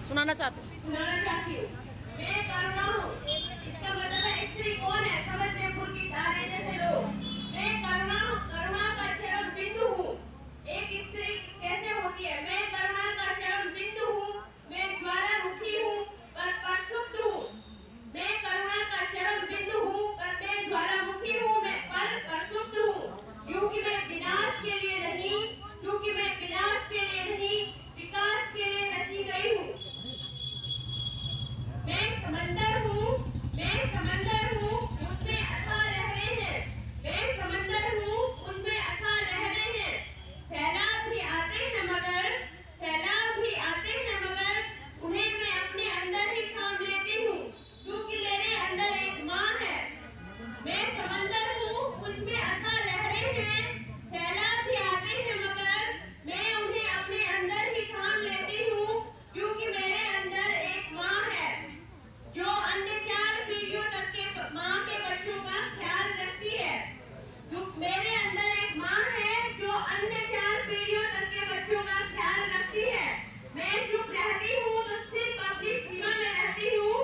सुनाना चाहती हूँ। मैं करुणा हूँ। इसका मतलब है स्त्री कौन है? समझते फूल की धारे जैसे लोग। मैं करुणा हूँ, करुणा का चरम बिंदु हूँ। एक स्त्री कैसे होती है? मैं करुणा का चरम बिंदु हूँ। मैं ज्वालामुखी हूँ पर प्रसुप्त हूँ। मैं करुणा का चरम बिंदु हूँ पर मैं ज्वालामुखी हूँ, मैं पर प्रसुप्त हूँ। क्योंकि मैं विनाश के लिए नहीं, क्योंकि मैं विनाश के लिए नहीं, विकास के लिए रची गई हूँ। मैं समंदर हूँ, मैं समंदर हूँ, उसमें अथाह लहरें हैं। मैं समंदर हूँ, उसमें अथाह लहरें हैं। सैलाब भी आते हैं मगर, सैलाब भी आते हैं मगर उन्हें मैं अपने अंदर ही थाम लेती हूँ, क्योंकि मेरे अंदर एक माँ है। मैं समंदर हूँ, उसमें अथाह लहरें हैं। सैलाब भी आते हैं मगर मैं उन्हें अपने अंदर ही थाम लेती हूँ, क्योंकि मेरे अंदर एक माँ है जो अन्य 4 पीढ़ियों तक के माँ के बच्चों का ख्याल रखती है। जो मेरे अंदर एक माँ है जो अन्य 4 पीढ़ियों तक के बच्चों का ख्याल रखती है। मैं चुप रहती हूँ तो सिर्फ अपनी सीमा में रहती हूँ।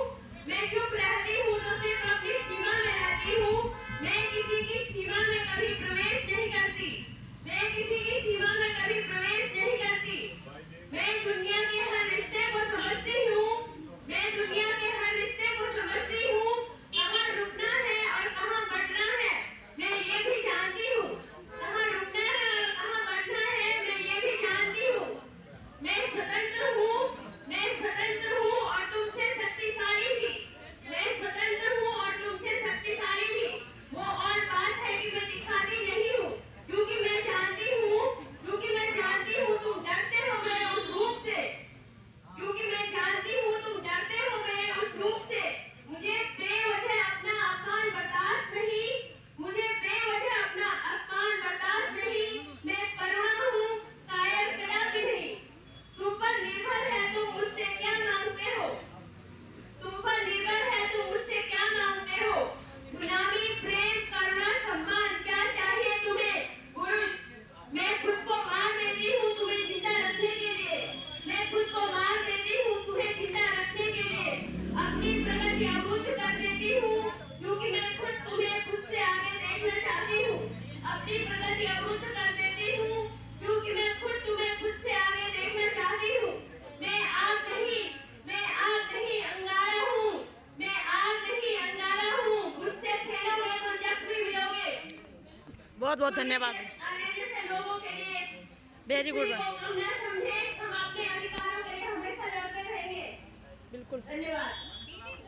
मैं चुप रहती हूँ तो सिर्फ अपनी सीमा में रहती हूँ। मैं किसी की सीमा में कभी प्रवेश नहीं करती। मैं किसी की सीमा में कभी प्रवेश नहीं करती। मैं दुनिया के हर रिश्ते को समझती हूँ। मैं दुनिया के हर रिश्ते को समझती हूँ। कहाँ रुकना है और कहाँ बढ़ना है मैं ये भी जानती हूँ। कहाँ रुकना है और कहाँ बढ़ना है मैं ये भी जानती हूँ। मैं स्वतंत्र हूँ, मैं स्वतंत्र हूँ और तुमसे शक्तिशाली भी। मैं स्वतंत्र हूँ और तुमसे शक्तिशाली भी। वो और बात है कि मैं दिखाती नहीं हूँ, क्योंकि मैं जानती हूँ, क्योंकि मैं जानती हूँ तुम डरते हो मेरे उस रूप से। क्योंकि मैं जानती हूँ तुम डरते हो मेरे उस रूप से। मुझे बेवजह अपना अपमान बर्दाश्त नहीं, मुझे बेवजह अपना अपमान बर्दाश्त नहीं। मैं करुणा हूँ, कायर कदापि नहीं। तुम पर निर्भर है तुम मुझसे क्या मांगते हो। तुम पर निर्भर है तुम मुझसे क्या मांगते हो। गुलामी, प्रेम, करुणा, सम्मान क्या चाहिए तुम्हें? पुरुष, मैं खुद को मार देती हूँ तुम्हें जिंदा रखने के लिए। मैं खुद को मार देती हूँ तुम्हें जिंदा रखने के लिए। अपनी प्रगति अवरुद्ध कर देती हूँ, क्योंकि मैं खुद तुम्हें खुद से आगे देखना चाहती हूँ। अपनी प्रगति अवरुद्ध कर देती हूँ, क्योंकि मैं खुद तुम्हें खुद से आगे देखना चाहती हूँ। मैं आग नहीं, मैं आग नहीं अंगारा हूँ। मैं आग नहीं अंगारा हूँ। मुझसे खेलोगे तो जख्मी मिलोगे। बहुत बहुत धन्यवाद। आने जैसे लोगों के लिए वेरी गुड। स्त्री को कम न समझे, हम अपने